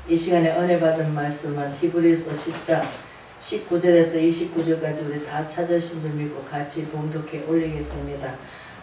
이 시간에 은혜 받은 말씀은 히브리서 10장 19절에서 29절까지 우리 다 찾으신 줄 믿고 같이 봉독해 올리겠습니다.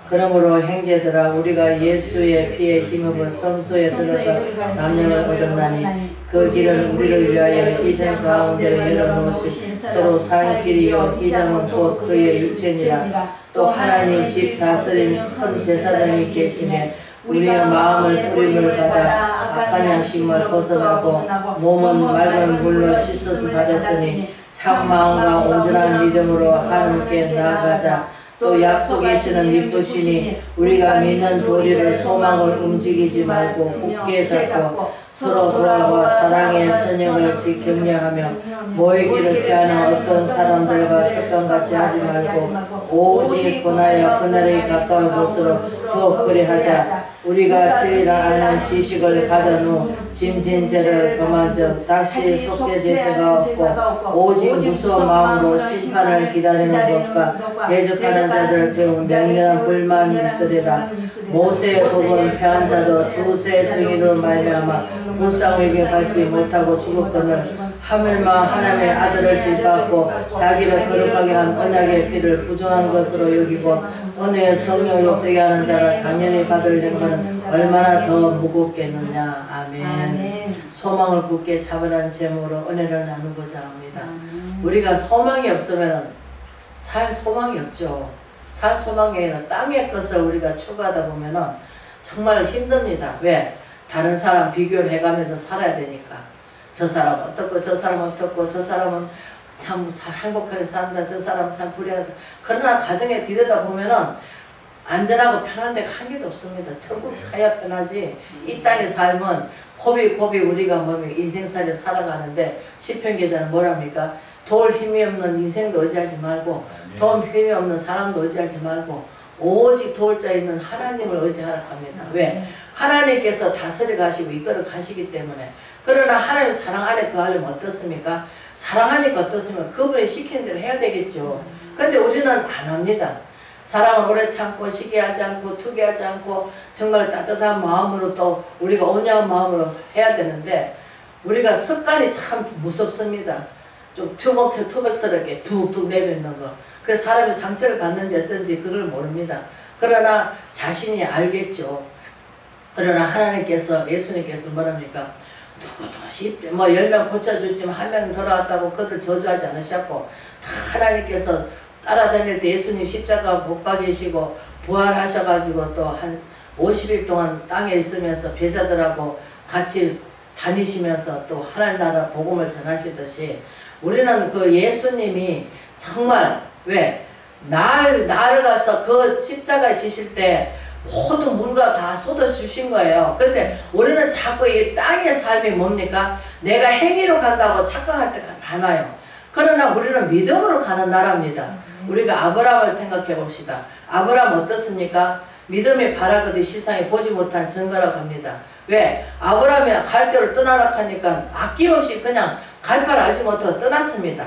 그러므로 형제들아 우리가 예수의 피에 힘입어 성소에 들어가 남녀를 얻었나니 그 길은 우리를 위하여 희생 가운데 열어놓으신 서로 상인끼리요 희장은 곧 그의 육체니라. 또 하나님 집 다스리는 큰 제사장이 계시며 우리의 마음을 뿌림을 받아 악한 양심을 벗어나고 몸은 맑은 물로 씻어서 받았으니 참 마음과 온전한 믿음으로 하나님께 나아가자. 또 약속이시는 이쁘시니 우리가 믿는 도리를 소망을 움직이지 말고 굳게 잡고 서로 돌아와 사랑의 선역을 격려하며 모이기를 피하는 어떤 사람들과 습관같이 하지 말고 오직 권하여 그날이 가까운 곳으로 더 그리하자. 우리가 진리라 하는 지식을 받은 후 짐진 죄를 범한 적 다시 속죄 제사가 없고 오직 무서운 마음으로 심판을 기다리는 것과 대적하는 자들 배운 맹렬한 불만이 있으리라. 모세의 법은 패한 자도 두세 정의로 말미암아 불쌍하게 받지 못하고 죽었거늘 하물며 하나님의 아들을 짓밟고 자기를 거룩하게 한 언약의 피를 부정한 것으로 여기고 은혜의 성령을 욕되게 하는 자가 당연히 받을 행위는 얼마나 더 무겁겠느냐. 아멘. 소망을 굳게 잡으라는 제목으로 은혜를 나누고자 합니다. 우리가 소망이 없으면 살 소망이 없죠. 살 소망에는 땅의 것을 우리가 추구하다 보면 정말 힘듭니다. 왜? 다른 사람 비교를 해가면서 살아야 되니까. 저 사람 어떻고 저 사람 어떻고 저 사람은 참 행복하게 산다. 저 사람은 참 불행해서. 그러나 가정에 들여다보면은 안전하고 편한 데가 한 개도 없습니다. 천국 가야 편하지. 이 땅의 삶은 고비 우리가 인생살이 살아가는데 시편 기자는 뭐랍니까? 돌 힘이 없는 인생도 의지하지 말고 돈 힘이 없는 사람도 의지하지 말고 오직 도울자 있는 하나님을 의지하라 합니다. 왜? 하나님께서 다스려 가시고 이끌어 가시기 때문에. 그러나 하나님의 사랑 안에 거하려면 어떻습니까? 사랑하니까 어떻습니까? 그분이 시킨 대로 해야 되겠죠. 그런데 우리는 안 합니다. 사랑을 오래 참고 시기하지 않고 투기하지 않고 정말 따뜻한 마음으로 또 우리가 온유한 마음으로 해야 되는데 우리가 습관이 참 무섭습니다. 좀 투박스럽게 툭툭 내뱉는 거. 그래서 사람이 상처를 받는지 어쩐지 그걸 모릅니다. 그러나 자신이 알겠죠. 그러나 하나님께서 예수님께서 뭐랍니까? 누구도 10명 고쳐줬지만 1명 돌아왔다고 그들 저주하지 않으셨고 다 하나님께서 따라다닐 때 예수님 십자가 못 박이시고 부활하셔가지고 또 한 50일 동안 땅에 있으면서 배자들하고 같이 다니시면서 또 하나님 나라 복음을 전하시듯이 우리는 그 예수님이 정말 왜 나를 가서 그 십자가에 지실 때 모든 물과 다 쏟아 주신 거예요. 근데 우리는 자꾸 이 땅의 삶이 뭡니까? 내가 행위로 간다고 착각할 때가 많아요. 그러나 우리는 믿음으로 가는 나라입니다. 우리가 아브라함을 생각해 봅시다. 아브라함 어떻습니까? 믿음이 바라거든 시상에 보지 못한 증거라고 합니다. 왜? 아브라함이 갈대로 떠나라 하니까 아낌없이 그냥 갈 바를 알지 못하고 떠났습니다.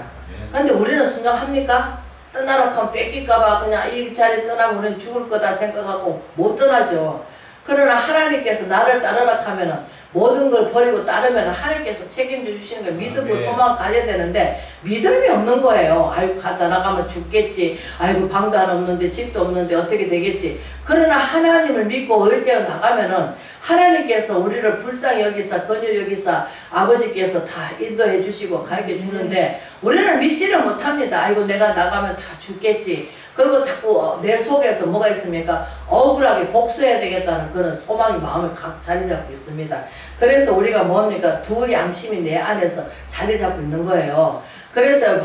근데 우리는 순종합니까? 떠나라 하면 뺏길까봐 그냥 이 자리 떠나면 우리는 죽을 거다 생각하고 못 떠나죠. 그러나 하나님께서 나를 따르라 하면은 모든 걸 버리고 따르면 하나님께서 책임져 주시는 거예요. 믿음과 소망을 가져야 되는데 믿음이 없는 거예요. 아이고 가다 나가면 죽겠지. 아이고 방도 하나 없는데 집도 없는데 어떻게 되겠지. 그러나 하나님을 믿고 의지하고 나가면은 하나님께서 우리를 불쌍히 여기사 권유 여기사 아버지께서 다 인도해 주시고 가르쳐 주는데 우리는 믿지를 못합니다. 아이고 내가 나가면 다 죽겠지. 그리고 자꾸 내 속에서 뭐가 있습니까? 억울하게 복수해야 되겠다는 그런 소망이 마음에 자리 잡고 있습니다. 그래서 우리가 뭡니까? 두 양심이 내 안에서 자리 잡고 있는 거예요. 그래서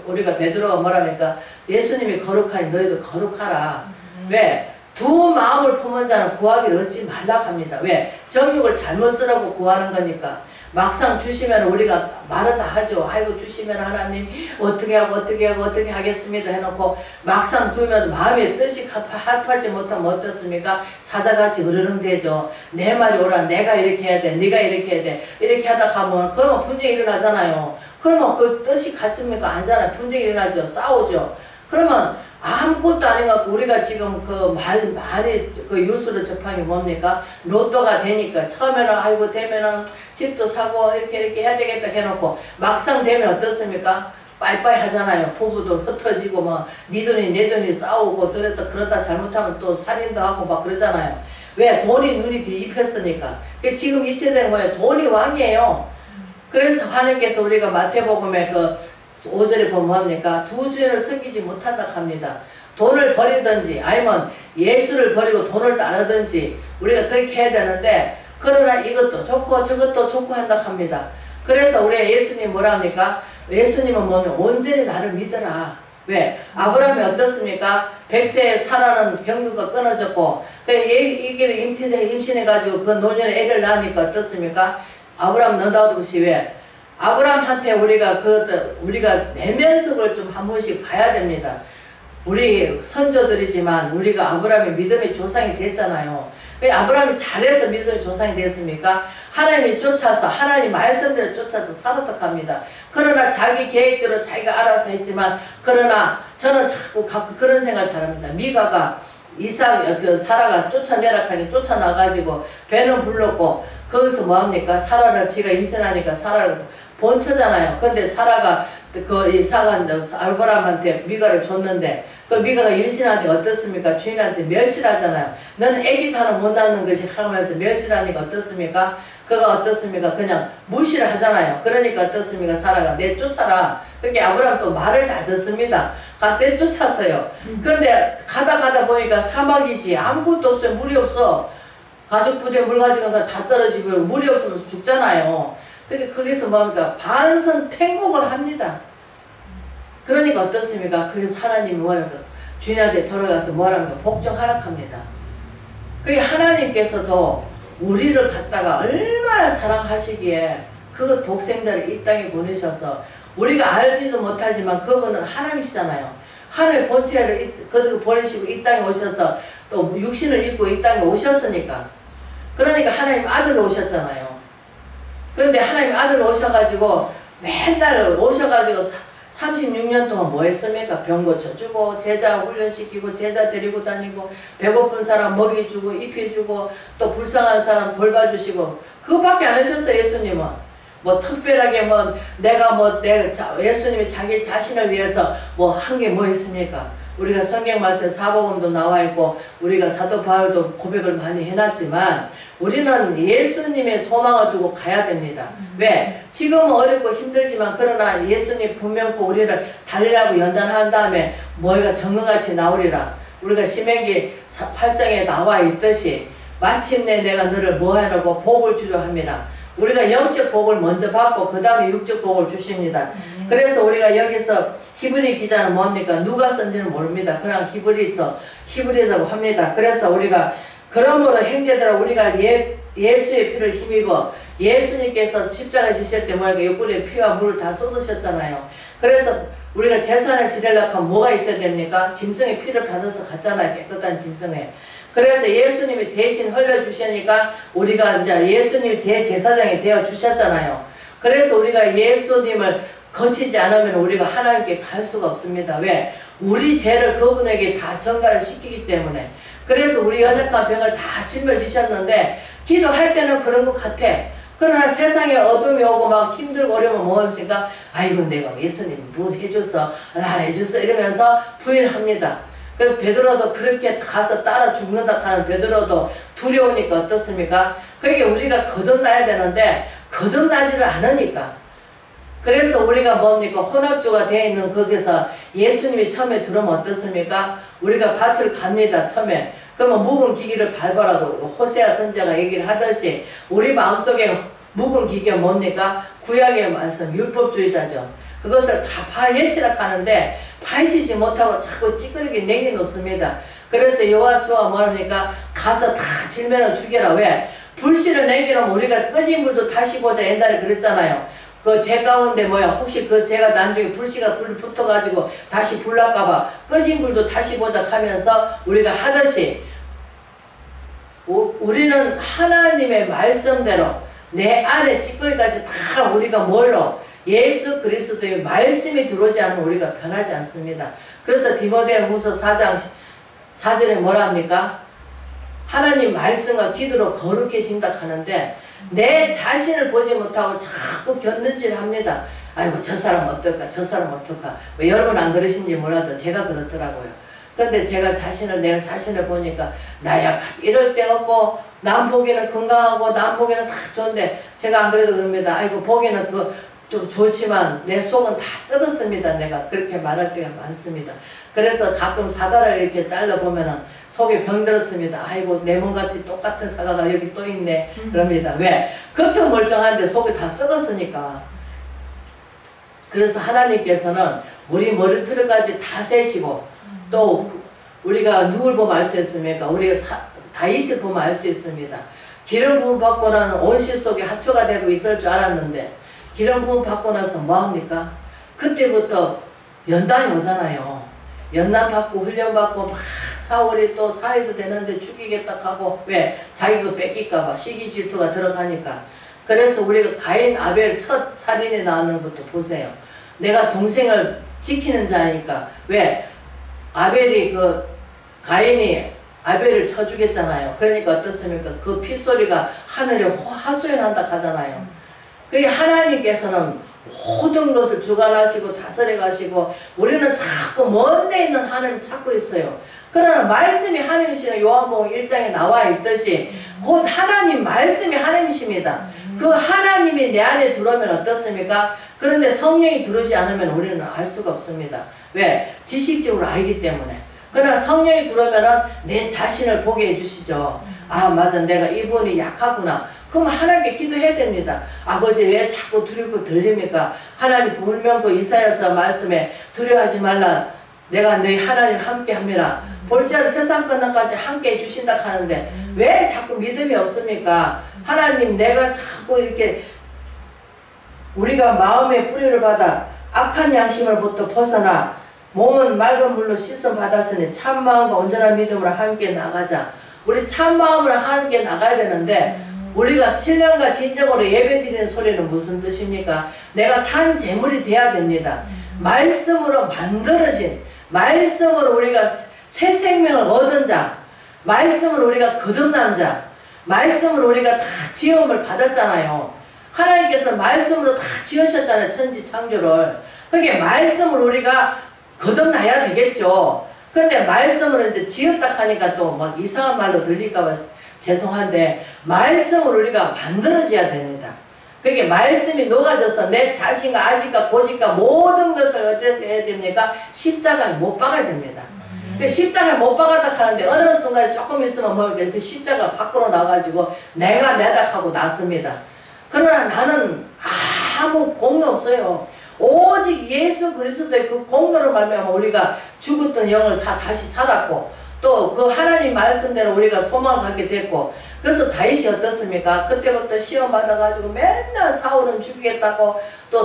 우리가 베드로가 뭐랍니까? 예수님이 거룩하니 너희도 거룩하라. 왜? 두 마음을 품은 자는 구하기를 얻지 말라 합니다. 왜? 정욕을 잘못 쓰라고 구하는 거니까. 막상 주시면 우리가 말은 다 하죠. 아이고 주시면 하나님 어떻게 하겠습니다 해놓고 막상 두면 마음의 뜻이 합하지 못하면 어떻습니까? 사자같이 으르렁대죠. 내 말이 오라. 내가 이렇게 해야 돼. 네가 이렇게 해야 돼. 이렇게 하다 가면 그러면 분쟁이 일어나잖아요. 그러면 그 뜻이 같습니까? 아니잖아요. 분쟁이 일어나죠. 싸우죠. 그러면 아무것도 아닌 것 같고 우리가 지금 많이 뉴스를 접한 게 뭡니까? 로또가 되니까 처음에는 아이고 되면은 집도 사고 이렇게 해야 되겠다 해놓고 막상 되면 어떻습니까? 빠이빠이 하잖아요. 부부도 흩어지고 네 돈이 내 돈이 싸우고 그러다 잘못하면 또 살인도 하고 막 그러잖아요. 왜? 돈이 눈이 뒤집혔으니까. 지금 이 세대는 뭐예요? 돈이 왕이에요. 그래서 하나님께서 우리가 마태복음에 5절에 보면 뭡니까? 두 주인을 섬기지 못한다 합니다. 돈을 버리든지 아니면 예수를 버리고 돈을 따르든지 우리가 그렇게 해야 되는데 그러나 이것도 좋고 저것도 좋고 한다 합니다. 그래서 우리 예수님 뭐라 합니까? 예수님은 뭐냐면 온전히 나를 믿어라. 왜? 아브라함이 어떻습니까? 100세 사라는 경륜과 끊어졌고 이게 임신해가지고 그 노년에 애를 낳으니까 어떻습니까? 아브라함 너다우듯이 왜? 아브라함한테 우리가 내면 속을 좀 한 번씩 봐야 됩니다. 우리 선조들이지만 우리가 아브라함의 믿음의 조상이 됐잖아요. 아브라함이 잘해서 믿음의 조상이 됐습니까? 하나님이 쫓아서 하나님 말씀대로 쫓아서 살았다 합니다. 그러나 자기 계획대로 자기가 알아서 했지만 그러나 저는 자꾸 그런 생각을 잘합니다. 미가가 사라가 쫓아내라 하니 쫓아나가지고 배는 불렀고 거기서 뭐합니까? 사라를 지가 임신하니까 사라를 본처잖아요. 근데 사라가 이삭한 아브라함한테 미가를 줬는데 그 미가가 임신하니까 어떻습니까? 주인한테 멸실하잖아요. 너는 애기도 하나 못 낳는 것이 하면서 멸실하니까 어떻습니까? 그가 어떻습니까? 그냥 무시를 하잖아요. 그러니까 어떻습니까? 사라가 내쫓아라. 그렇게 아브라함 또 말을 잘 듣습니다. 내쫓아서요. 근데 가다 보니까 사막이지 아무것도 없어요. 물이 없어. 가죽 부대 물 가지고 다 떨어지고 물이 없으면 죽잖아요. 그러니까 거기서 뭡니까? 반성택곡을 합니다. 그러니까 어떻습니까? 그래서 하나님이 뭐라고 주인한테 돌아가서 뭐라고 복종하라 합니다. 그게 하나님께서도 우리를 갖다가 얼마나 사랑하시기에 그 독생자를 이 땅에 보내셔서 우리가 알지도 못하지만 그분은 하나님이시잖아요. 하나님의 본체를 보내시고 이 땅에 오셔서 또 육신을 입고 이 땅에 오셨으니까 그러니까 하나님 아들로 오셨잖아요. 그런데 하나님 아들로 오셔가지고 맨날 오셔가지고 36년 동안 뭐 했습니까? 병 고쳐주고 제자 훈련시키고 제자 데리고 다니고 배고픈 사람 먹이주고 입혀주고 또 불쌍한 사람 돌봐주시고 그것밖에 안 하셨어요. 예수님은 뭐 특별하게 예수님이 자기 자신을 위해서 한 게 뭐 있습니까? 우리가 성경 말씀에 사복음도 나와 있고 우리가 사도 바울도 고백을 많이 해놨지만 우리는 예수님의 소망을 두고 가야 됩니다. 왜? 지금은 어렵고 힘들지만 그러나 예수님 분명코 우리를 달리라고 연단한 다음에 뭐가 정금같이 나오리라. 우리가 신명기 8장에 나와 있듯이 마침내 내가 너를 뭐하라고 복을 주려 합니다. 우리가 영적 복을 먼저 받고 그 다음에 육적 복을 주십니다. 그래서 우리가 여기서 히브리 기자는 뭡니까? 누가 쓴지는 모릅니다. 그냥 히브리라고 합니다. 그래서 우리가 그러므로 형제들아 우리가 예수의 피를 힘입어 예수님께서 십자가에 지실 때 뭐야 옆구리에 피와 물을 다 쏟으셨잖아요. 그래서 우리가 제사를 지내려고 하면 뭐가 있어야 됩니까? 짐승의 피를 받아서 갔잖아요. 깨끗한 짐승에. 그래서 예수님이 대신 흘려주시니까 우리가 이제 예수님이 대제사장이 되어 주셨잖아요. 그래서 우리가 예수님을 거치지 않으면 우리가 하나님께 갈 수가 없습니다. 왜? 우리 죄를 그분에게 다 전가를 시키기 때문에. 그래서 우리 연약한 병을 다 짊어지셨는데 기도할 때는 그런 것 같아. 그러나 세상에 어둠이 오고 막 힘들고 어려우면 뭐합니까? 아이고 내가 예수님 뭐 해줬어 나 해줬어 이러면서 부인합니다. 그래서 베드로도 그렇게 가서 따라 죽는다 하는 베드로도 두려우니까 어떻습니까? 그러니까 우리가 거듭나야 되는데 거듭나지를 않으니까. 그래서 우리가 뭡니까? 혼합주가 되어 있는 거기서 예수님이 처음에 들어오면 어떻습니까? 우리가 밭을 갑니다. 텀에. 그러면 묵은 기기를 밟아라고 호세아 선지자가 얘기를 하듯이 우리 마음속에 묵은 기기가 뭡니까? 구약의 말씀 율법주의자죠. 그것을 다 파헤치라 하는데 파헤치지 못하고 자꾸 찌끄리게 내려놓습니다. 그래서 여호수아가 뭐합니까? 가서 다 질면을 죽여라. 왜? 불씨를 내기놓으면 우리가 꺼진 불도 다시 보자 옛날에 그랬잖아요. 그 제 가운데 혹시 제가 나중에 불씨가 붙어가지고 다시 불날까봐 꺼진 불도 다시 보자 하면서 우리가 하듯이 우리는 하나님의 말씀대로 내 안에 찌꺼기까지 다 우리가 뭘로 예수 그리스도의 말씀이 들어오지 않으면 우리가 변하지 않습니다. 그래서 디모데후서 4장 4절에 뭐라 합니까? 하나님 말씀과 기도로 거룩해진다 하는데 내 자신을 보지 못하고 자꾸 곁눈질 합니다. 아이고 저 사람 어떨까 저 사람 어떨까. 왜 여러분 안 그러신지 몰라도 제가 그렇더라고요. 근데 제가 내가 자신을 보니까 나야 이럴 때 없고 남 보기에는 건강하고 남 보기에는 다 좋은데 제가 안 그래도 그럽니다. 아이고 보기에는 좀 좋지만 내 속은 다 썩었습니다. 내가 그렇게 말할 때가 많습니다. 그래서 가끔 사과를 이렇게 잘라보면은 속에 병들었습니다. 아이고 내 몸같이 똑같은 사과가 여기 또 있네 그럽니다. 왜? 겉은 멀쩡한데 속이 다 썩었으니까. 그래서 하나님께서는 우리 머리털까지 다 세시고 또 우리가 누굴 보면 알 수 있습니까? 우리가 다윗을 보면 알 수 있습니다. 기름 부음 받고 나는 온실 속에 합초가 되고 있을 줄 알았는데 기름 부음 받고 나서 뭐합니까? 그때부터 연단이 오잖아요. 연단 받고 훈련 받고 막 사울이 또 사위도 되는데 죽이겠다 하고 왜? 자기가 뺏길까봐 시기 질투가 들어가니까. 그래서 우리가 가인 아벨 첫 살인에 나오는 것도 보세요. 내가 동생을 지키는 자니까 왜? 아벨이 가인이 아벨을 쳐 죽였잖아요. 그러니까 어떻습니까? 그 핏소리가 하늘에 하소연한다 하잖아요. 그게 하나님께서는 모든 것을 주관하시고 다스려 가시고 우리는 자꾸 먼 데 있는 하나님을 찾고 있어요. 그러나 말씀이 하나님이시는 요한복음 1장에 나와 있듯이 곧 하나님 말씀이 하나님이십니다. 그 하나님이 내 안에 들어오면 어떻습니까? 그런데 성령이 들어오지 않으면 우리는 알 수가 없습니다. 왜? 지식적으로 알기 때문에. 그러나 성령이 들어오면 내 자신을 보게 해주시죠. 아 맞아 내가 이분이 약하구나. 그럼 하나님께 기도해야 됩니다. 아버지 왜 자꾸 두렵고 들립니까? 하나님 분명 그 이사야서 말씀에 두려워하지 말라. 내가 너희 하나님 함께 합니다. 볼지라도 세상 끝날까지 함께 해주신다 하는데 왜 자꾸 믿음이 없습니까? 하나님 내가 자꾸 이렇게 우리가 마음의 뿌리를 받아 악한 양심으로부터 벗어나 몸은 맑은 물로 씻음 받았으니 참마음과 온전한 믿음으로 함께 나가자. 우리 참마음으로 함께 나가야 되는데 우리가 신령과 진정으로 예배드리는 소리는 무슨 뜻입니까? 내가 산 제물이 돼야 됩니다. 말씀으로 만들어진 말씀으로 우리가 새 생명을 얻은 자, 말씀으로 우리가 거듭난 자, 말씀으로 우리가 다 지음을 받았잖아요. 하나님께서 말씀으로 다 지으셨잖아요. 천지 창조를. 그게 말씀으로 우리가 거듭나야 되겠죠. 근데 말씀으로 이제 지었다 하니까 또 막 이상한 말로 들릴까봐 죄송한데 말씀으로 우리가 만들어져야 됩니다. 그게 말씀이 녹아져서 내 자신과 아직과 고집과 모든 것을 어떻게 해야 됩니까? 십자가에 못 박아야 됩니다. 그 십자가에 못 박았다 하는데 어느 순간에 조금 있으면 그 십자가 밖으로 나가지고 내가 내다 하고 났습니다. 그러나 나는 아무 공로 없어요. 오직 예수 그리스도의 그 공로로 말미암아 우리가 죽었던 영을 다시 살았고 또 그 하나님 말씀대로 우리가 소망을 갖게 됐고 그래서 다윗이 어떻습니까? 그때부터 시험 받아가지고 맨날 사울은 죽이겠다고 또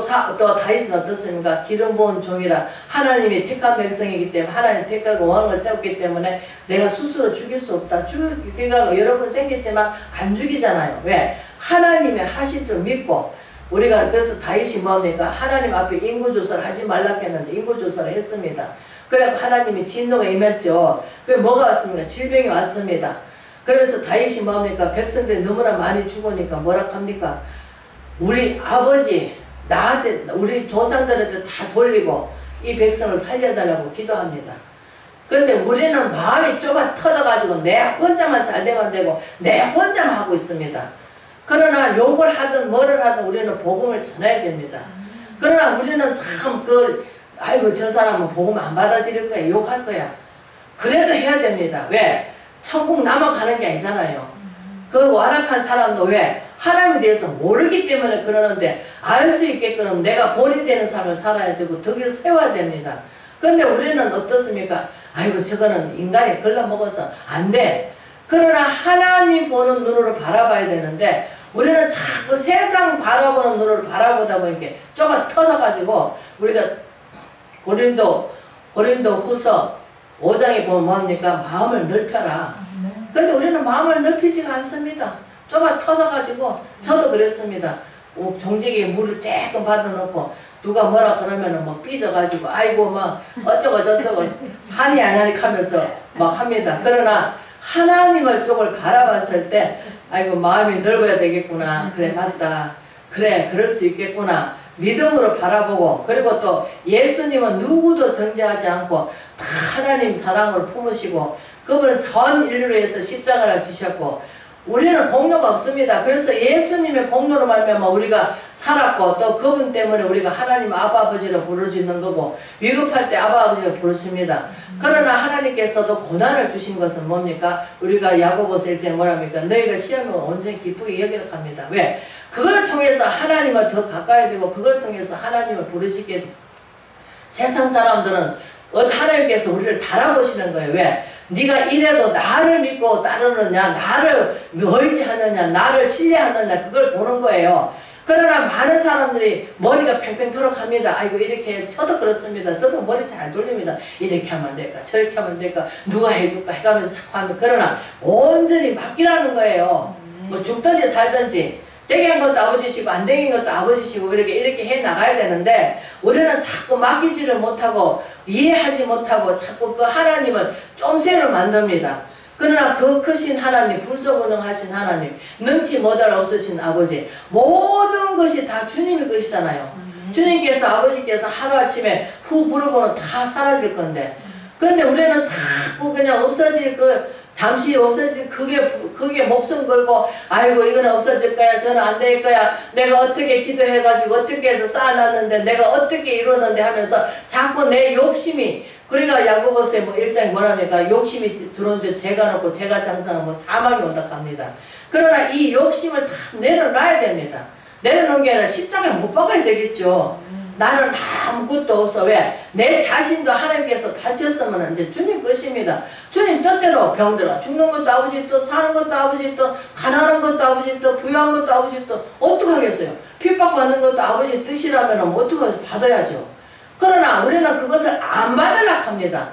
다윗은 어떻습니까? 기름 부은 종이라 하나님이 택한 백성이기 때문에 하나님 택하고 왕을 세웠기 때문에 내가 스스로 죽일 수 없다. 그러니까 여러 번 생겼지만 안 죽이잖아요. 왜? 하나님이 하실 줄 믿고 우리가 그래서 다윗이 뭡니까? 하나님 앞에 인구조사를 하지 말라 했는데 인구조사를 했습니다. 그래서 하나님이 진노가 임했죠. 그게 뭐가 왔습니까? 질병이 왔습니다. 그래서 다윗이 뭡니까? 백성들이 너무나 많이 죽으니까 뭐라 합니까? 우리 아버지 나한테 우리 조상들한테 다 돌리고 이 백성을 살려달라고 기도합니다. 그런데 우리는 마음이 좁아 터져가지고 내 혼자만 잘 되면 되고 내 혼자만 하고 있습니다. 그러나 욕을 하든 뭐를 하든 우리는 복음을 전해야 됩니다. 그러나 우리는 참 아이고 저 사람은 복음 안 받아들일 거야 욕할 거야 그래도 해야 됩니다. 왜? 천국 남아가는 게 아니잖아요. 그 완악한 사람도 왜? 하나님에 대해서 모르기 때문에 그러는데 알 수 있게끔 내가 본이 되는 삶을 살아야 되고 덕을 세워야 됩니다. 그런데 우리는 어떻습니까? 아이고 저거는 인간이 걸러먹어서 안 돼. 그러나 하나님 보는 눈으로 바라봐야 되는데 우리는 자꾸 세상 바라보는 눈으로 바라보다 보니까 좁아 터져가지고 우리가 고린도 후서 5장에 보면 뭐합니까? 마음을 넓혀라. 근데 우리는 마음을 넓히지가 않습니다. 좁아 터져가지고 저도 그랬습니다. 종지기에 물을 쬐끔 받아놓고 누가 뭐라 그러면은 막 삐져가지고 아이고 막 어쩌고 저쩌고 한이 아냐니 하면서 막 합니다. 그러나 하나님을 쪽을 바라봤을 때 아이고 마음이 넓어야 되겠구나. 그래 맞다. 그래 그럴 수 있겠구나. 믿음으로 바라보고 그리고 또 예수님은 누구도 정죄하지 않고 다 하나님 사랑을 품으시고 그분은 전 인류를 위해서 십자가를 지셨고 우리는 공로가 없습니다. 그래서 예수님의 공로로 말미암아 우리가 살았고 또 그분 때문에 우리가 하나님 아버지를 부를 수 있는 거고 위급할 때 아버지를 부르십니다. 그러나 하나님께서도 고난을 주신 것은 뭡니까? 우리가 야고보서 1장에 뭐랍니까? 너희가 시험을 온전히 기쁘게 여기라 합니다. 왜? 그걸 통해서 하나님을 더 가까이 되고 그걸 통해서 하나님을 부르시게 됩니다. 세상 사람들은 하나님께서 우리를 달아보시는 거예요. 왜? 네가 이래도 나를 믿고 따르느냐, 나를 의지하느냐, 나를 신뢰하느냐 그걸 보는 거예요. 그러나 많은 사람들이 머리가 팽팽토록 합니다. 아이고 이렇게 저도 그렇습니다. 저도 머리 잘 돌립니다. 이렇게 하면 안 될까 저렇게 하면 안 될까 누가 해줄까 해가면서 자꾸 하면 그러나 온전히 맡기라는 거예요. 뭐 죽든지 살든지 되게 한 것도 아버지시고 안 되긴 것도 아버지시고 이렇게 해 나가야 되는데 우리는 자꾸 맡기지를 못하고 이해하지 못하고 자꾸 그 하나님을 쫌생으로 만듭니다. 그러나 그 크신 하나님, 불소분능하신 하나님, 능치 못할 없으신 아버지 모든 것이 다 주님의 것이잖아요. 주님께서 아버지께서 하루아침에 후 부르고는 다 사라질 건데 그런데 우리는 자꾸 그냥 없어질 잠시 없어질 그게 목숨 걸고 아이고 이거는 없어질 거야 저는 안 될 거야 내가 어떻게 기도해가지고 어떻게 해서 쌓아놨는데 내가 어떻게 이루었는데 하면서 자꾸 내 욕심이 그러니까 야고보서에 뭐 1장에 뭐랍니까? 욕심이 들어온 줄 제가 놓고 제가 장사하면 뭐 사망이 온다 합니다. 그러나 이 욕심을 다 내려놔야 됩니다. 내려놓은 게 아니라 십자가에 못 박아야 되겠죠. 나는 아무것도 없어. 왜? 내 자신도 하나님께서 바쳤으면 이제 주님 것입니다. 주님 뜻대로 병들어 죽는 것도 아버지 또 사는 것도 아버지 또 가난한 것도 아버지 또 부유한 것도 아버지 또 어떡하겠어요? 핍박받는 것도 아버지 뜻이라면 어떡하겠어요? 받아야죠. 그러나 우리는 그것을 안 받으려고 합니다.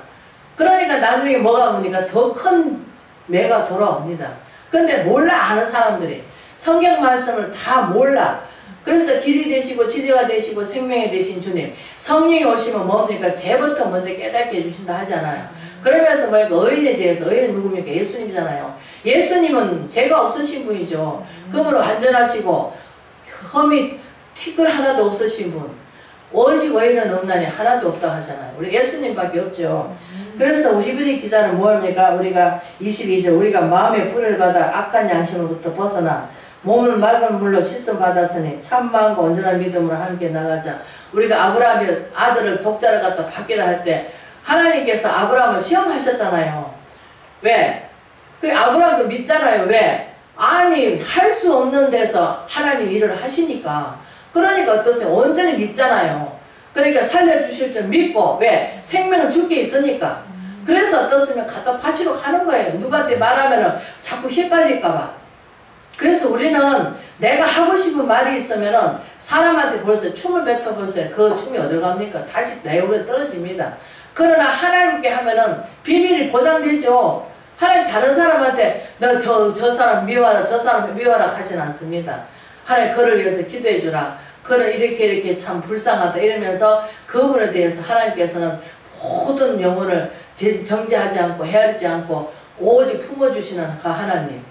그러니까 나중에 뭐가 옵니까? 더 큰 매가 돌아옵니다. 그런데 몰라 아는 사람들이 성경 말씀을 다 몰라. 그래서 길이 되시고 진리가 되시고 생명이 되신 주님 성령이 오시면 뭡니까? 죄부터 먼저 깨닫게 해주신다 하잖아요. 그러면서 뭐니까 의인에 대해서 의인은 누굽니까? 예수님이잖아요. 예수님은 죄가 없으신 분이죠. 그분은 완전하시고 흠이 티끌 하나도 없으신 분 오직 의인은 없나니 하나도 없다 하잖아요. 우리 예수님밖에 없죠. 그래서 우리 히브리 기자는 뭐합니까? 우리가 22절 우리가 마음의 뿌리를 받아 악한 양심으로부터 벗어나 몸을 맑은 물로 씻음 받았으니 참 마음과 온전한 믿음으로 함께 나가자. 우리가 아브라함이 아들을 독자를 갖다 받기를 할 때 하나님께서 아브라함을 시험하셨잖아요. 왜? 그 아브라함도 믿잖아요. 왜? 아니 할 수 없는 데서 하나님 일을 하시니까. 그러니까 어떠세요? 온전히 믿잖아요. 그러니까 살려주실 줄 믿고 왜? 생명은 주께 있으니까. 그래서 어떻으면 갖다 바치러 가는 거예요. 누구한테 말하면은 자꾸 헷갈릴까봐. 그래서 우리는 내가 하고 싶은 말이 있으면은 사람한테 벌써 춤을 뱉어보세요. 그 춤이 어딜 갑니까? 다시 내 얼굴에 떨어집니다. 그러나 하나님께 하면은 비밀이 보장되죠. 하나님 다른 사람한테 너 저 사람 미워라 저 사람 미워라 하진 않습니다. 하나님 그를 위해서 기도해 주라. 그는 이렇게 참 불쌍하다 이러면서 그분에 대해서 하나님께서는 모든 영혼을 정죄하지 않고 헤아리지 않고 오직 품어주시는 그 하나님.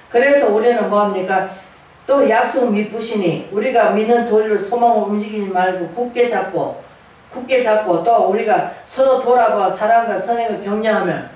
그래서 우리는 뭐합니까? 또 약속 믿으시니 우리가 믿는 도리를 소망을 움직이지 말고 굳게 잡고 또 우리가 서로 돌아봐 사랑과 선행을 격려하면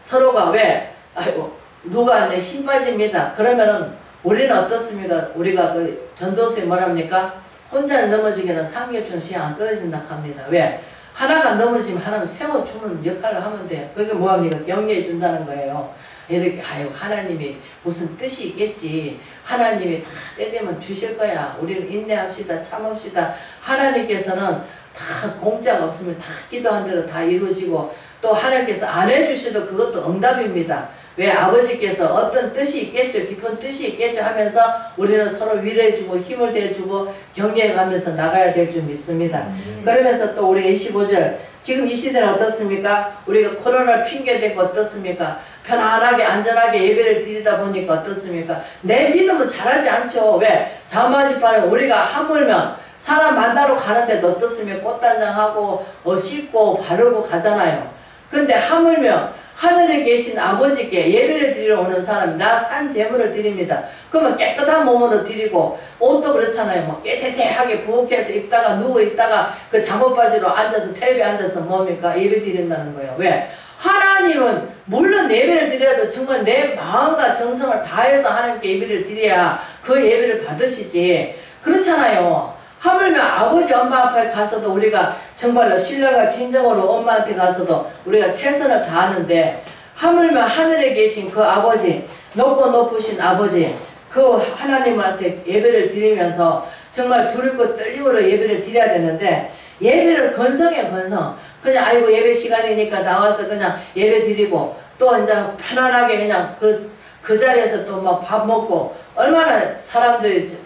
서로가 왜? 아이고 누가 이제 힘 빠집니다. 그러면은 우리는 어떻습니까? 우리가 그 전도서에 뭐랍니까? 혼자 넘어지기는 삼겹줄 시야 안 떨어진다 합니다. 왜? 하나가 넘어지면 하나는 세워주는 역할을 하면 돼요. 그게 뭐합니까? 격려해 준다는 거예요. 이렇게 아유 하나님이 무슨 뜻이 있겠지. 하나님이 다 때되면 주실 거야. 우리는 인내합시다. 참읍시다. 하나님께서는 다 공짜가 없으면 다 기도한 대로 다 이루어지고 또 하나님께서 안 해주셔도 그것도 응답입니다. 왜? 아버지께서 어떤 뜻이 있겠죠. 깊은 뜻이 있겠죠 하면서 우리는 서로 위로해주고 힘을 대주고 격려해가면서 나가야 될 줄 믿습니다. 그러면서 또 우리 25절 지금 이 시대는 어떻습니까? 우리가 코로나를 핑계대고 어떻습니까? 편안하게 안전하게 예배를 드리다 보니까 어떻습니까? 내 믿음은 잘하지 않죠. 왜? 장마지판에 우리가 하물며 사람 만나러 가는데도 어떻습니까? 꽃단장하고 씻고 바르고 가잖아요. 근데 하물며 하늘에 계신 아버지께 예배를 드리러 오는 사람이 나 산 제물을 드립니다. 그러면 깨끗한 몸으로 드리고 옷도 그렇잖아요. 뭐 깨재재하게 부엌에서 입다가 누워 있다가 그 잠옷바지로 앉아서 텔레비 앉아서 뭡니까? 예배 드린다는 거예요. 왜? 하나님은 물론 예배를 드려도 정말 내 마음과 정성을 다해서 하나님께 예배를 드려야 그 예배를 받으시지. 그렇잖아요. 하물며 아버지 엄마 앞에 가서도 우리가 정말로 신뢰가 진정으로 엄마한테 가서도 우리가 최선을 다하는데 하물며 하늘에 계신 그 아버지 높고 높으신 아버지 그 하나님한테 예배를 드리면서 정말 두렵고 떨림으로 예배를 드려야 되는데 예배를 건성해 건성 그냥 아이고 예배 시간이니까 나와서 그냥 예배 드리고 또 이제 편안하게 그냥 그 자리에서 또 막 밥 먹고 얼마나 사람들이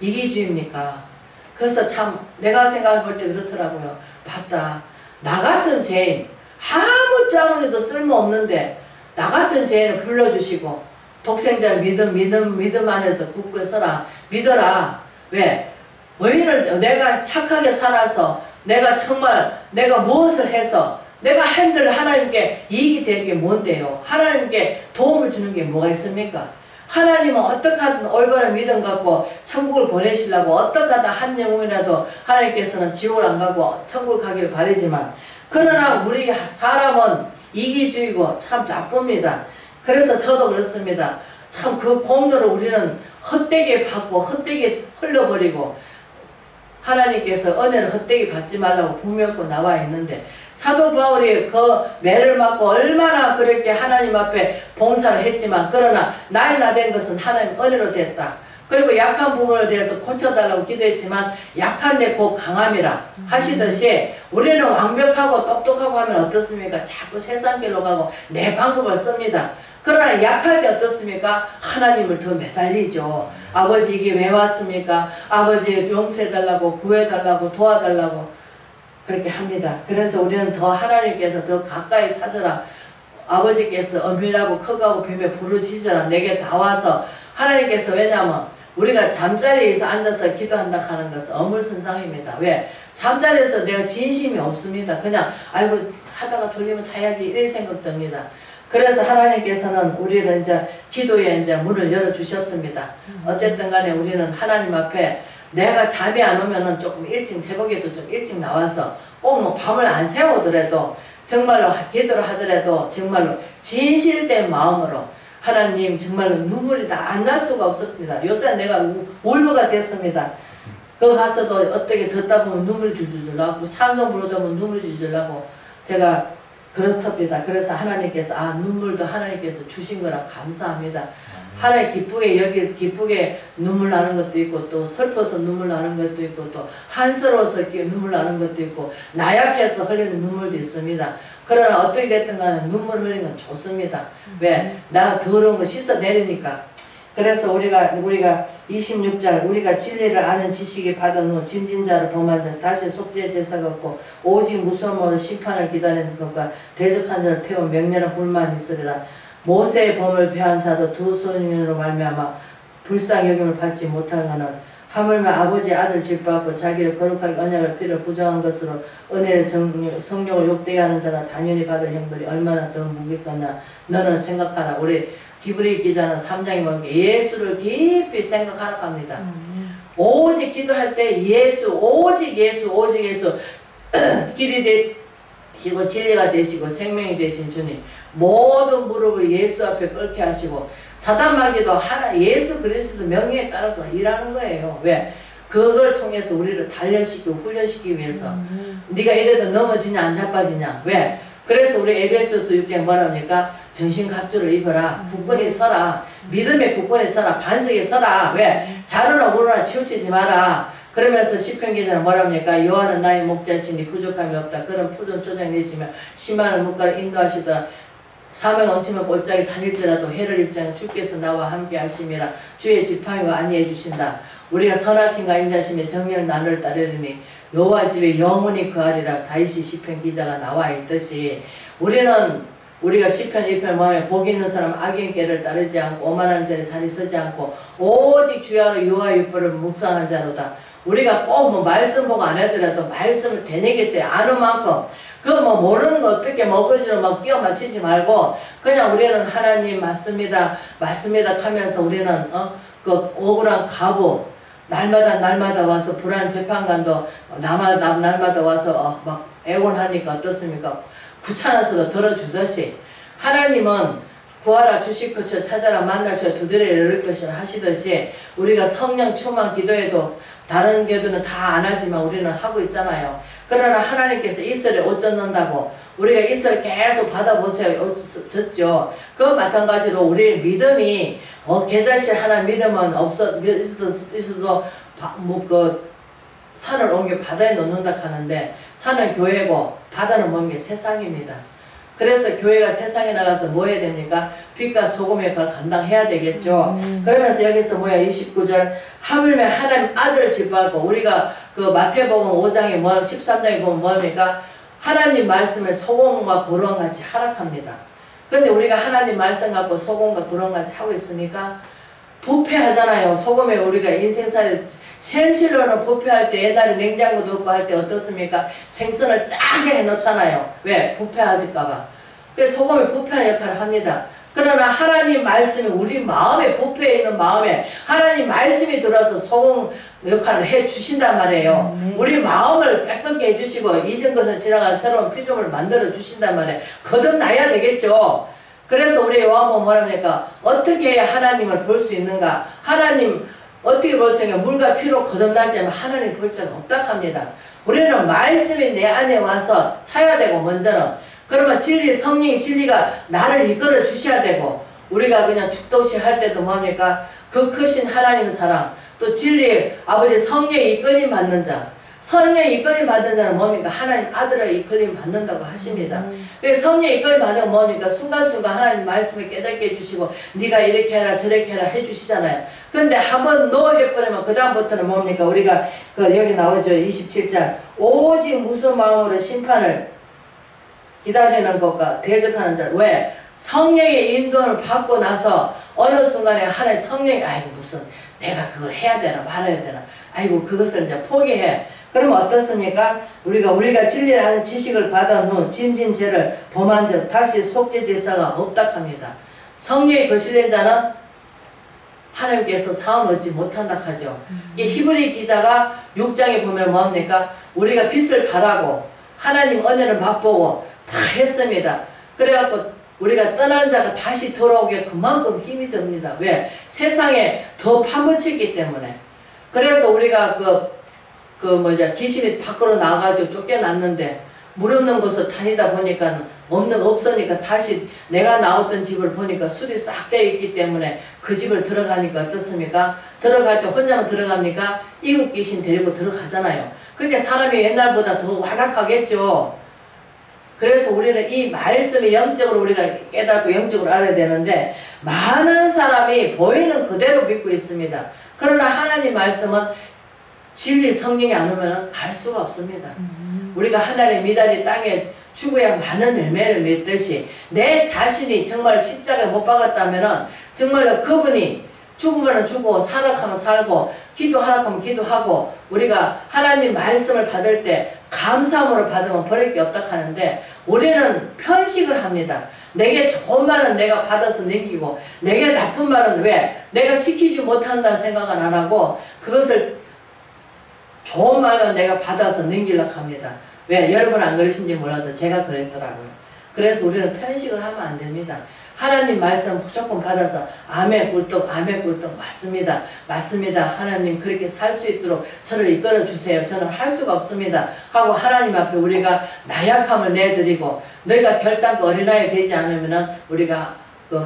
이기주의입니까? 그래서 참 내가 생각해 볼 때 그렇더라고요. 맞다. 나 같은 죄인 아무짝에도 쓸모없는데 나 같은 죄인을 불러주시고 독생자를 믿음 안에서 굳게 서라. 믿어라. 왜? 의인을 내가 착하게 살아서 내가 정말 내가 무엇을 해서 내가 한들 하나님께 이익이 되는 게 뭔데요? 하나님께 도움을 주는 게 뭐가 있습니까? 하나님은 어떻게 하든 올바른 믿음 갖고 천국을 보내시려고 어떻게 하든 한 영혼이라도 하나님께서는 지옥을 안 가고 천국을 가기를 바라지만 그러나 우리 사람은 이기주의고 참 나쁩니다. 그래서 저도 그렇습니다. 참 그 공로를 우리는 헛되게 받고 헛되게 흘려버리고 하나님께서 은혜를 헛되게 받지 말라고 분명히 나와 있는데 사도 바울이 그 매를 맞고 얼마나 그렇게 하나님 앞에 봉사를 했지만 그러나 나이 나 된 것은 하나님 은혜로 됐다. 그리고 약한 부분에 대해서 고쳐달라고 기도했지만 약한데 곧 강함이라 하시듯이 우리는 완벽하고 똑똑하고 하면 어떻습니까? 자꾸 세상 길로 가고 내 방법을 씁니다. 그러나 약할 때 어떻습니까? 하나님을 더 매달리죠. 아버지 이게 왜 왔습니까? 아버지 용서해달라고 구해달라고 도와달라고 그렇게 합니다. 그래서 우리는 더 하나님께서 더 가까이 찾아라. 아버지께서 엄밀하고 크고 뱀에 부르짖어라. 내게 다 와서 하나님께서 왜냐하면 우리가 잠자리에서 앉아서 기도한다 하는 것은 어물선상입니다. 왜? 잠자리에서 내가 진심이 없습니다. 그냥 아이고 하다가 졸리면 자야지 이런 생각 듭니다. 그래서 하나님께서는 우리를 이제 기도에 이제 문을 열어주셨습니다. 어쨌든 간에 우리는 하나님 앞에 내가 잠이 안 오면은 조금 일찍 새벽에도 좀 일찍 나와서 꼭 뭐 밤을 안 새우더라도 정말로 기도를 하더라도 정말로 진실된 마음으로 하나님 정말로 눈물이 다 안 날 수가 없었습니다. 요새 내가 울부가 됐습니다. 그 가서도 어떻게 듣다 보면 눈물이 줄줄 나고 찬송 부르다 보면 눈물이 줄줄 나고 제가 그렇답니다. 그래서 하나님께서 눈물도 하나님께서 주신 거라 감사합니다. 하나님 기쁘게 눈물 나는 것도 있고 또 슬퍼서 눈물 나는 것도 있고 또 한스러워서 눈물 나는 것도 있고 나약해서 흘리는 눈물도 있습니다. 그러나 어떻게 됐든 간에 눈물 흘리는 건 좋습니다. 왜? 나 더러운 거 씻어내리니까. 그래서 우리가 26절 우리가 진리를 아는 지식이 받은 후 진진자를 범한 자 다시 속죄 제사가 없고 오직 무서움으로 심판을 기다리는 것과 대적한 자를 태운 맹렬한 불만이 있으리라. 모세의 범을 배한 자도 두 소년으로 말미암아 불쌍히 여김을 받지 못하거늘 하물며 아버지의 아들 짓밟고 자기를 거룩하게 언약을 피를 부정한 것으로 은혜를 성령을 욕되게 하는 자가 당연히 받을 형벌이 얼마나 더 무겁겠나 너는 생각하라. 우리 히브리 기자는 3장에 보면 예수를 깊이 생각하라고 합니다. 오직 기도할 때 예수 오직 예수 길이 되시고 진리가 되시고 생명이 되신 주님 모든 무릎을 예수 앞에 꿇게 하시고 사단마귀도 예수 그리스도 명예에 따라서 일하는 거예요. 왜? 그걸 통해서 우리를 단련시키고 훈련시키기 위해서 네가 이래도 넘어지냐 안 자빠지냐. 왜? 그래서 우리 에베소서 6장에 뭐랍니까? 전신갑주를 입어라. 굳건히 서라. 믿음의 굳건히 서라. 반석에 서라. 왜? 자루나 우루나 치우치지 마라. 그러면서 시편 기자는 뭐랍니까? 여호와는 나의 목자시니 부족함이 없다. 그런 푸른 조장 내시며 심한을 물가를 인도하시다. 사명 넘치면 골짜기 다닐지라도 해를 입자는 주께서 나와 함께 하심이라. 주의 지팡이가 안위해 주신다. 우리가 선하신가 인자심에 정령 나를 따르리니 여호와 집에 영원히 거하리라. 다윗이 시편 기자가 나와 있듯이 우리는 우리가 시편 1편 보면 복 있는 사람 악인 길을 따르지 않고 오만한 자리 자리 서지 않고 오직 주야로 유와 율법을 묵상한 자로다. 우리가 꼭 뭐 말씀 보고 안 하더라도 말씀을 되뇌겠어요. 아는 만큼. 그거 뭐 모르는 거 어떻게 머거지로 막 끼워 맞추지 말고 그냥 우리는 하나님 맞습니다. 맞습니다 하면서 우리는 그 억울한 가부 날마다 와서 불안 재판관도 날마다 와서 막 애원하니까 어떻습니까? 귀찮아서도 들어주듯이 하나님은 구하라 주실 것이요 찾아라 만나시오 두드려 열릴 것이라 하시듯이 우리가 성령 충만 기도해도 다른 교도는 다 안 하지만 우리는 하고 있잖아요. 그러나 하나님께서 이스라엘 옷 젖는다고 우리가 이스라엘 계속 받아보세요. 옷 젖죠. 그 마찬가지로 우리의 믿음이 계자씨 하나 믿음은 있어도 산을 옮겨 바다에 놓는다 하는데 산은 교회고 바다는 뭡니까? 세상입니다. 그래서 교회가 세상에 나가서 뭐 해야 됩니까? 빛과 소금의 걸 감당해야 되겠죠. 그러면서 여기서 뭐야? 29절 하물며 하나님 아들을 짓밟고 우리가 그 마태복음 5장에 13장에 보면 뭡니까? 하나님 말씀에 소금과 고론같이 하락합니다. 근데 우리가 하나님 말씀 갖고 소금과 고론같이 하고 있습니까? 부패하잖아요. 소금에 우리가 인생살이 현실로는 부패할 때 옛날에 냉장고도 없고 할 때 어떻습니까? 생선을 짜게 해놓잖아요. 왜? 부패하질까봐. 그래서 소금이 부패하는 역할을 합니다. 그러나 하나님 말씀이 우리 마음에 부패해 있는 마음에 하나님 말씀이 들어와서 소금 역할을 해주신단 말이에요. 우리 마음을 깨끗게 해주시고 잊은 것은 지나간 새로운 피조물을 만들어 주신단 말이에요. 거듭나야 되겠죠. 그래서 우리 요한복음 뭐랍니까? 어떻게 해야 하나님을 볼 수 있는가? 하나님 어떻게 볼 수 있는가? 물과 피로 거듭나지 않으면 하나님 볼 자가 없다 합니다. 우리는 말씀이 내 안에 와서 차야 되고 먼저는 그러면 진리 성령의 진리가 나를 이끌어 주셔야 되고 우리가 그냥 축도시 할 때도 뭡니까? 그 크신 하나님의 사랑 또 진리 아버지 성령의 이끌림 받는 자 성령의 이끌림 받는 자는 뭡니까? 하나님 아들을 이끌림 받는다고 하십니다. 그래서 성령의 이끌림 받는 건 뭡니까? 순간순간 하나님 말씀을 깨닫게 해주시고 네가 이렇게 해라 저렇게 해라 해주시잖아요. 근데 한번 노 해버리면 그 다음부터는 뭡니까? 우리가 여기 나오죠. 27장 오직 무슨 마음으로 심판을 기다리는 것과 대적하는 자. 왜? 성령의 인도를 받고 나서 어느 순간에 하나님 성령이 아이고 무슨 내가 그걸 해야 되나 말아야 되나 아이고 그것을 이제 포기해. 그러면 어떻습니까? 우리가 진리를 아는 지식을 받은 후 짐진 죄를 범한 자 다시 속죄 제사가 없다 합니다. 성령이 거실된 자는 하나님께서 사함 얻지 못한다 하죠. 이 히브리 기자가 6장에 보면 뭡니까? 우리가 빛을 바라고 하나님 은혜를 맛보고 다 했습니다. 그래갖고 우리가 떠난 자가 다시 돌아오기에 그만큼 힘이 듭니다. 왜? 세상에 더 파묻혔기 때문에. 그래서 우리가 귀신이 밖으로 나가지고 쫓겨났는데 물 없는 곳을 다니다 보니까 없으니까 다시 내가 나왔던 집을 보니까 술이 싹 되어 있기 때문에 그 집을 들어가니까 어떻습니까? 들어갈 때 혼자만 들어갑니까? 이웃 귀신 데리고 들어가잖아요. 그러니까 사람이 옛날보다 더 완악하겠죠. 그래서 우리는 이 말씀이 영적으로 우리가 깨닫고 영적으로 알아야 되는데 많은 사람이 보이는 그대로 믿고 있습니다. 그러나 하나님 말씀은 진리 성령이 안 오면 알 수가 없습니다. 우리가 하나님 미달이 땅에 죽어야 많은 열매를 맺듯이 내 자신이 정말 십자가에 못 박았다면 정말로 그분이 죽으면 죽고 살아가면 살고 기도하라고 기도하고 우리가 하나님 말씀을 받을 때 감사함으로 받으면 버릴 게 없다 하는데 우리는 편식을 합니다. 내게 좋은 말은 내가 받아서 남기고 내게 나쁜 말은 왜? 내가 지키지 못한다는 생각은 안 하고 그것을 좋은 말만 내가 받아서 남기려고 합니다. 왜? 여러분 안 그러신지 몰라도 제가 그랬더라고요. 그래서 우리는 편식을 하면 안 됩니다. 하나님 말씀 무조건 받아서 아멘 꿀떡 아멘 꿀떡 맞습니다. 맞습니다. 하나님 그렇게 살 수 있도록 저를 이끌어 주세요. 저는 할 수가 없습니다. 하고 하나님 앞에 우리가 나약함을 내드리고 너희가 결단코 어린아이 되지 않으면 우리가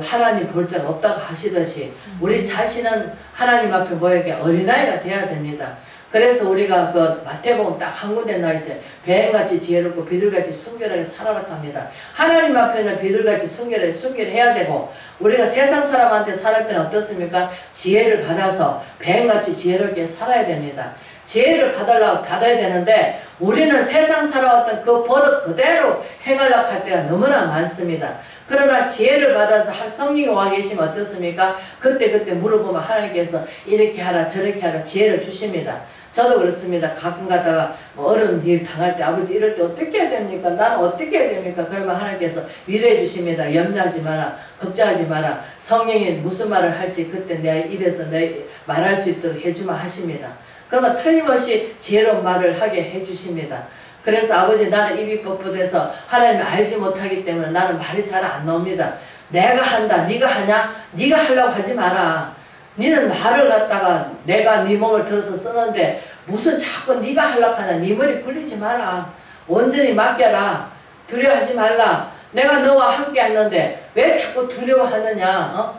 하나님 볼 자가 없다고 하시듯이 우리 자신은 하나님 앞에 뭐에게 어린아이가 돼야 됩니다. 그래서 우리가 마태복음 딱 한 군데 나와 있어요. 뱀같이 지혜롭고 비둘같이 순결하게 살아라 합니다. 하나님 앞에는 비둘같이 순결해야 되고 우리가 세상 사람한테 살을 때는 어떻습니까? 지혜를 받아서 뱀같이 지혜롭게 살아야 됩니다. 지혜를 받아야 되는데 우리는 세상 살아왔던 그 버릇 그대로 행하려고 할 때가 너무나 많습니다. 그러나 지혜를 받아서 성령이 와 계시면 어떻습니까? 그때 물어보면 하나님께서 이렇게 하라 저렇게 하라 지혜를 주십니다. 저도 그렇습니다. 가끔 가다가 어려운 일 당할 때 아버지 이럴 때 어떻게 해야 됩니까? 나는 어떻게 해야 됩니까? 그러면 하나님께서 위로해 주십니다. 염려하지 마라. 걱정하지 마라. 성령이 무슨 말을 할지 그때 내 입에서 내 말할 수 있도록 해주마 하십니다. 그러면 틀림없이 지혜로운 말을 하게 해주십니다. 그래서 아버지 나는 입이 뻣뻣해서 하나님이 알지 못하기 때문에 나는 말이 잘 안 나옵니다. 내가 한다. 네가 하냐? 네가 하려고 하지 마라. 니는 나를 갖다가 내가 네 몸을 들어서 쓰는데 무슨 자꾸 네가 하려고 하냐. 네 머리 굴리지 마라. 온전히 맡겨라. 두려워하지 말라. 내가 너와 함께 했는데 왜 자꾸 두려워하느냐.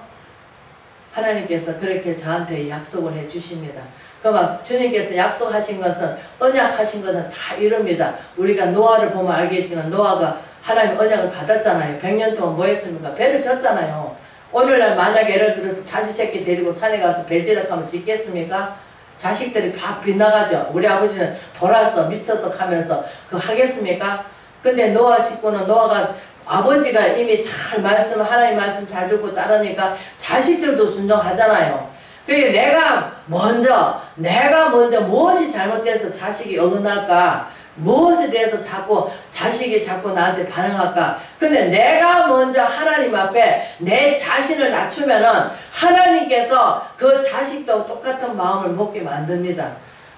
하나님께서 그렇게 저한테 약속을 해 주십니다. 그러면 주님께서 약속하신 것은 언약하신 것은 다 이룹니다. 우리가 노아를 보면 알겠지만 노아가 하나님 언약을 받았잖아요. 100년 동안 뭐 했습니까? 배를 졌잖아요. 오늘날 만약에 예를 들어서 자식 새끼 데리고 산에 가서 배지락하면 짓겠습니까? 자식들이 밥 빗나가죠. 우리 아버지는 돌아서 미쳐서 가면서 그거 하겠습니까? 근데 노아 식구는 노아가 아버지가 이미 잘 하나님 말씀 잘 듣고 따르니까 자식들도 순종하잖아요. 그게 내가 먼저 무엇이 잘못돼서 자식이 어긋날까? 무엇에 대해서 자식이 자꾸 나한테 반응할까? 근데 내가 먼저 하나님 앞에 내 자신을 낮추면은 하나님께서 그 자식도 똑같은 마음을 먹게 만듭니다.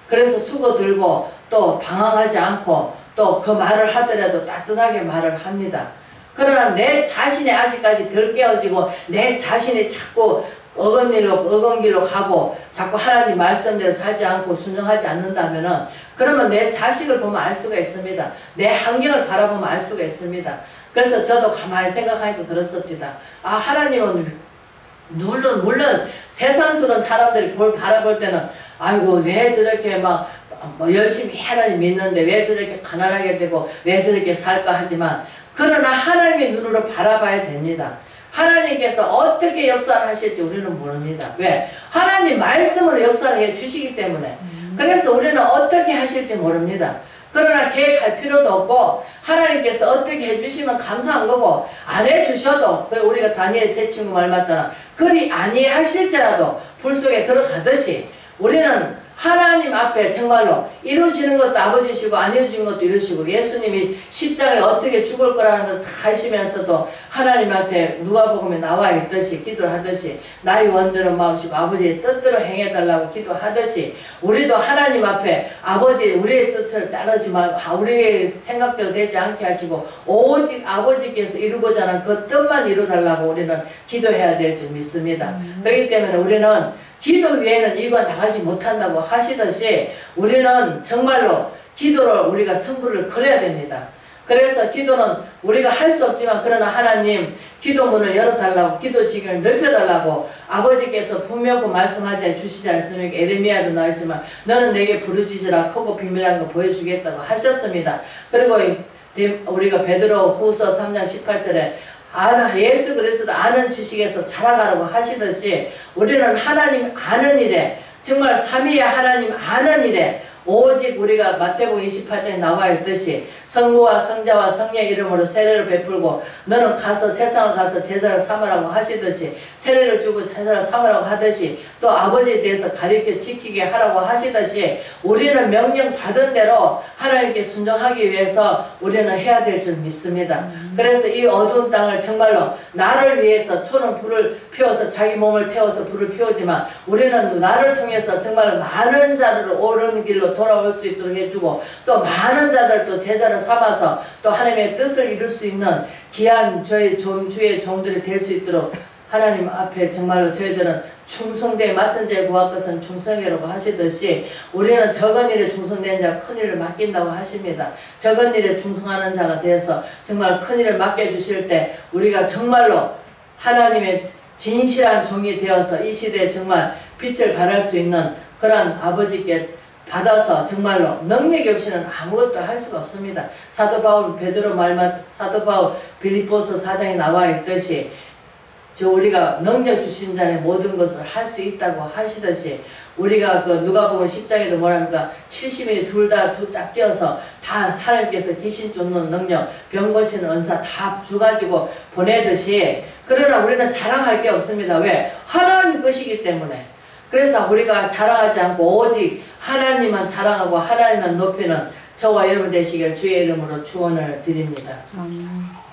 그래서 수고 들고 또 방황하지 않고 또 그 말을 하더라도 따뜻하게 말을 합니다. 그러나 내 자신이 아직까지 덜 깨어지고 내 자신이 자꾸 어건 길로 가고 자꾸 하나님 말씀대로 살지 않고 순종하지 않는다면은 그러면 내 자식을 보면 알 수가 있습니다. 내 환경을 바라보면 알 수가 있습니다. 그래서 저도 가만히 생각하니까 그렇습니다. 아 하나님은 물론 세상스러운 사람들이 바라볼 때는 아이고 왜 저렇게 막 열심히 하나님 믿는데 왜 저렇게 가난하게 되고 왜 저렇게 살까 하지만 그러나 하나님의 눈으로 바라봐야 됩니다. 하나님께서 어떻게 역사를 하실지 우리는 모릅니다. 왜? 하나님 말씀으로 역사를 해주시기 때문에. 그래서 우리는 어떻게 하실지 모릅니다. 그러나 계획할 필요도 없고 하나님께서 어떻게 해주시면 감사한 거고 안 해주셔도 우리가 다니엘 세 친구 말 맞다나 그리 아니하실지라도 불 속에 들어가듯이 우리는 하나님 앞에 정말로 이루어지는 것도 아버지시고 안 이루어지는 것도 이루시고 예수님이 십자가에 어떻게 죽을 거라는 것을 다 하시면서도 하나님한테 누가복음에 나와 있듯이 기도를 하듯이 나의 원대로 마음이시고 아버지의 뜻대로 행해달라고 기도하듯이 우리도 하나님 앞에 아버지 우리의 뜻을 따르지 말고 우리의 생각대로 되지 않게 하시고 오직 아버지께서 이루고자 하는 그 뜻만 이루달라고 우리는 기도해야 될 줄 믿습니다. 그렇기 때문에 우리는 기도 외에는 일과 나가지 못한다고 하시듯이 우리는 정말로 기도를 우리가 성부를 걸어야 됩니다. 그래서 기도는 우리가 할 수 없지만 그러나 하나님 기도문을 열어달라고 기도 지경을 넓혀달라고 아버지께서 분명히 말씀하지 주시지 않습니까? 에레미야도 나왔지만 너는 내게 부르짖으라 크고 비밀한 거 보여주겠다고 하셨습니다. 그리고 우리가 베드로 후서 3장 18절에 예수 그리스도 아는 지식에서 자라가라고 하시듯이 우리는 하나님 아는 일에 정말 삼위의 하나님 아는 일에 오직 우리가 마태복음 28장에 나와 있듯이 성부와 성자와 성령의 이름으로 세례를 베풀고 너는 가서 세상을 가서 제자를 삼으라고 하시듯이 세례를 주고 제자를 삼으라고 하듯이 또 아버지에 대해서 가르쳐 지키게 하라고 하시듯이 우리는 명령 받은 대로 하나님께 순종하기 위해서 우리는 해야 될 줄 믿습니다. 그래서 이 어두운 땅을 정말로 나를 위해서 초는 불을 피워서 자기 몸을 태워서 불을 피우지만 우리는 나를 통해서 정말 많은 자들을 옳은 길로 돌아올 수 있도록 해주고 또 많은 자들 또 제자를 삼아서 또 하나님의 뜻을 이룰 수 있는 귀한 주의 종들이 될 수 있도록 하나님 앞에 정말로 저희들은 충성되에 맡은 자에 구할 것은 충성이라고 하시듯이 우리는 적은 일에 충성된 자 큰 일을 맡긴다고 하십니다. 적은 일에 충성하는 자가 되어서 정말 큰 일을 맡겨주실 때 우리가 정말로 하나님의 진실한 종이 되어서 이 시대에 정말 빛을 발할 수 있는 그런 아버지께 받아서 정말로 능력이 없이는 아무것도 할 수가 없습니다. 사도 바울 빌립보서 4장에 나와 있듯이 저 우리가 능력 주신 자는 모든 것을 할 수 있다고 하시듯이 우리가 그 누가복음 10장에도 뭐랍니까 70인이 둘 다 두 짝지어서 다 하나님께서 귀신 쫓는 능력 병 고치는 은사 다 줘가지고 보내듯이 그러나 우리는 자랑할 게 없습니다. 왜? 하나님 것이기 때문에. 그래서 우리가 자랑하지 않고 오직 하나님만 자랑하고 하나님만 높이는 저와 여러분 되시길 주의 이름으로 축원을 드립니다. 아멘.